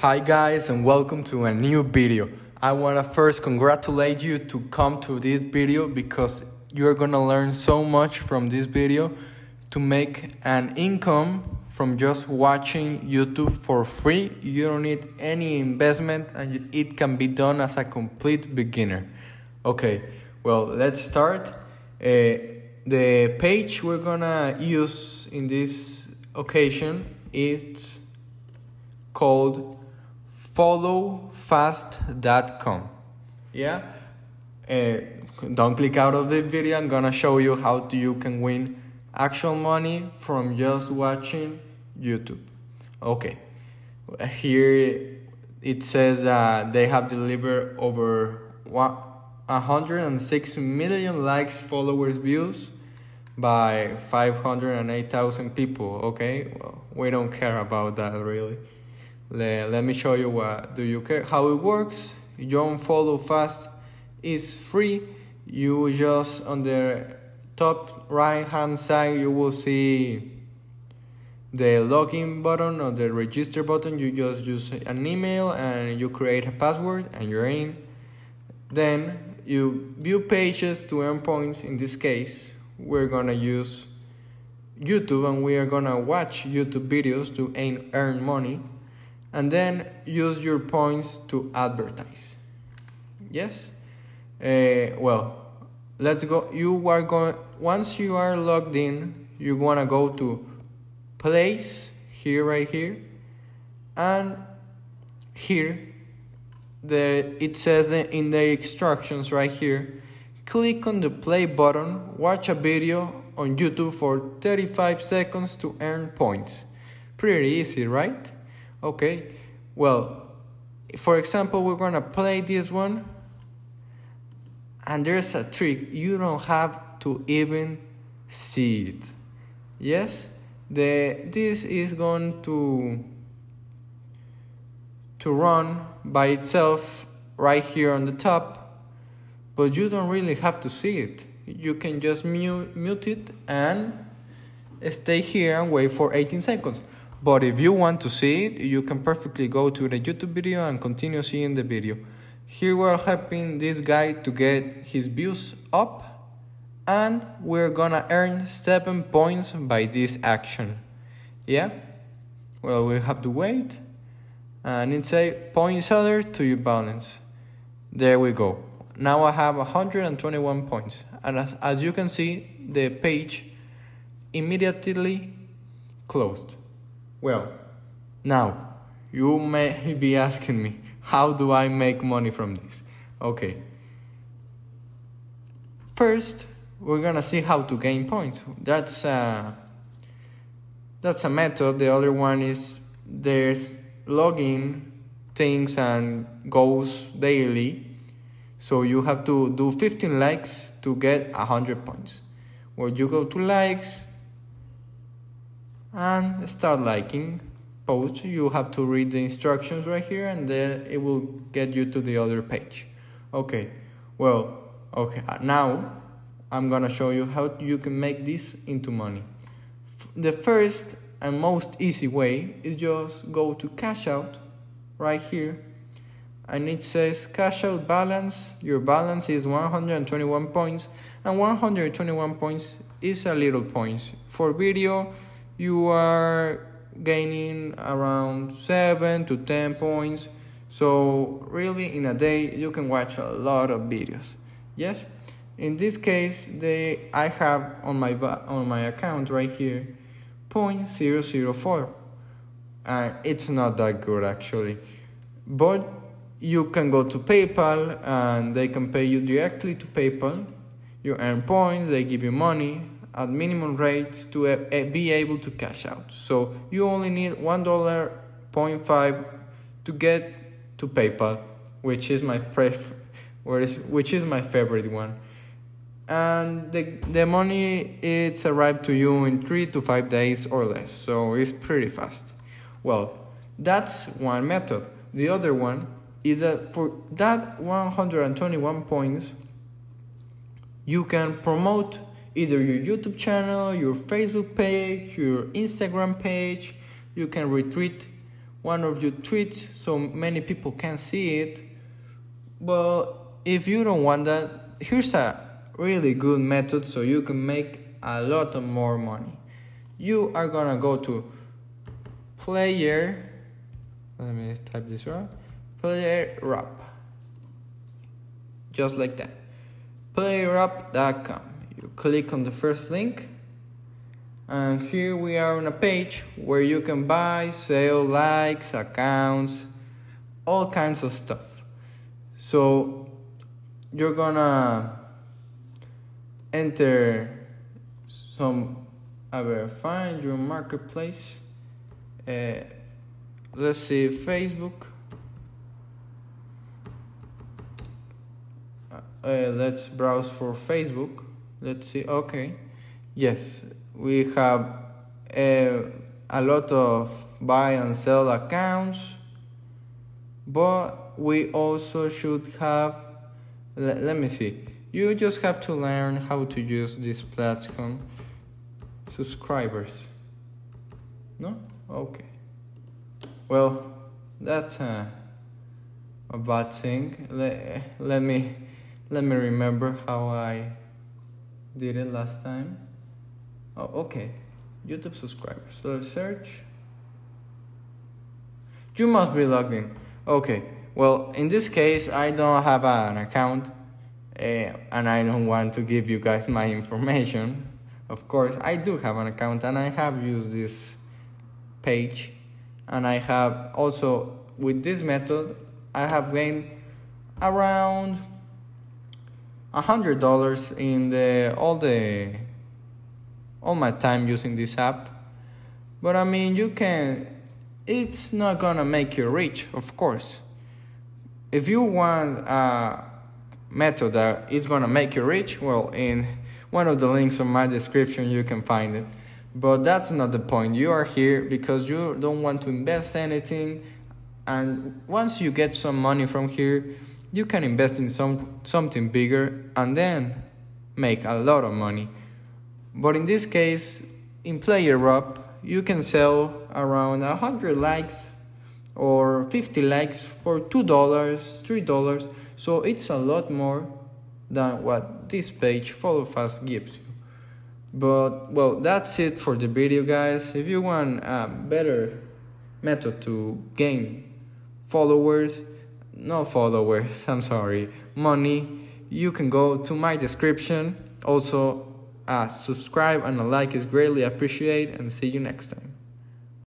Hi guys and welcome to a new video. I want to first congratulate you to come to this video because you're going to learn so much from this video to make an income from just watching YouTube for free. You don't need any investment and it can be done as a complete beginner. Okay, well, let's start. The page we're going to use in this occasion is called followfast.com. Yeah, don't click out of the video. I'm gonna show you how you can win actual money from just watching YouTube. Okay, here it says they have delivered over 106 million likes, followers, views by 508,000 people. Okay, well, we don't care about that really. Let me show you what do you care how it works. Join Follow Fast is free. You just on the top right hand side you will see the login button or the register button. You just use an email and you create a password and you're in. Then you view pages to earn points. In this case we're gonna use YouTube and we are gonna watch YouTube videos to earn money, and then use your points to advertise. Yes? Well, let's go. Once you are logged in, you want to go to place here, right here, and here it says in the instructions right here, click on the play button, watch a video on YouTube for 35 seconds to earn points. Pretty easy, right? Okay, well, for example, we're gonna play this one, and there's a trick. You don't have to even see it. Yes, this is going to run by itself right here on the top, but you don't really have to see it. You can just mute it and stay here and wait for 18 seconds. But if you want to see it, you can perfectly go to the YouTube video and continue seeing the video. Here we're helping this guy to get his views up, and we're gonna earn 7 points by this action. Yeah? Well, we have to wait, and it says points added to your balance. There we go. Now I have 121 points, and as you can see, the page immediately closed. Well, now you may be asking me, how do I make money from this? Okay. First, we're gonna see how to gain points. That's a method. The other one is there's login things and goes daily. So you have to do 15 likes to get 100 points. Well, you go to likes and start liking posts. You have to read the instructions right here, and then it will get you to the other page. Okay, well, okay, now I'm gonna show you how you can make this into money. The first and most easy way is just go to cash out right here, and it says cash out balance. Your balance is 121 points, and 121 points is a little points. For video you are gaining around 7 to 10 points. So really in a day you can watch a lot of videos. Yes, in this case I have on my account right here 0.004. It's not that good actually, but you can go to PayPal and they can pay you directly to PayPal. You earn points, they give you money at minimum rates to be able to cash out. So you only need $1.5 to get to PayPal, which is my favorite one. And the money it's arrived to you in 3 to 5 days or less. So it's pretty fast. Well, that's one method. The other one is that for that 121 points, you can promote either your YouTube channel, your Facebook page, your Instagram page. You can retweet one of your tweets so many people can see it. But if you don't want that, here's a really good method so you can make a lot of more money. You are gonna go to player, let me type this right, PlayerUp, just like that, playerup.com. You click on the first link, and here we are on a page where you can buy, sell likes, accounts, all kinds of stuff. So you're gonna enter some, find your marketplace. Let's see, Facebook. Let's browse for Facebook. Let's see. Okay, yes, we have a lot of buy and sell accounts, but we also should have, let me see, you just have to learn how to use this platform. Subscribers, no? Okay, well, that's a bad thing. Let me remember how I did it last time. Oh, okay, YouTube subscribers. So let's search. You must be logged in. Okay, well, in this case, I don't have an account, and I don't want to give you guys my information. Of course, I do have an account, and I have used this page, and I have also, with this method, I have gained around $100 in all my time using this app. But I mean, it's not gonna make you rich, of course. If you want a method that is gonna make you rich, well, in one of the links in my description you can find it. But that's not the point. You are here because you don't want to invest anything, and once you get some money from here, you can invest in something bigger and then make a lot of money. But in this case, in PlayerUp, you can sell around 100 likes or 50 likes for $2, $3. So it's a lot more than what this page Follow Fast gives you. But well, that's it for the video, guys. If you want a better method to gain money, you can go to my description. Also, subscribe and a like is greatly appreciated, and see you next time.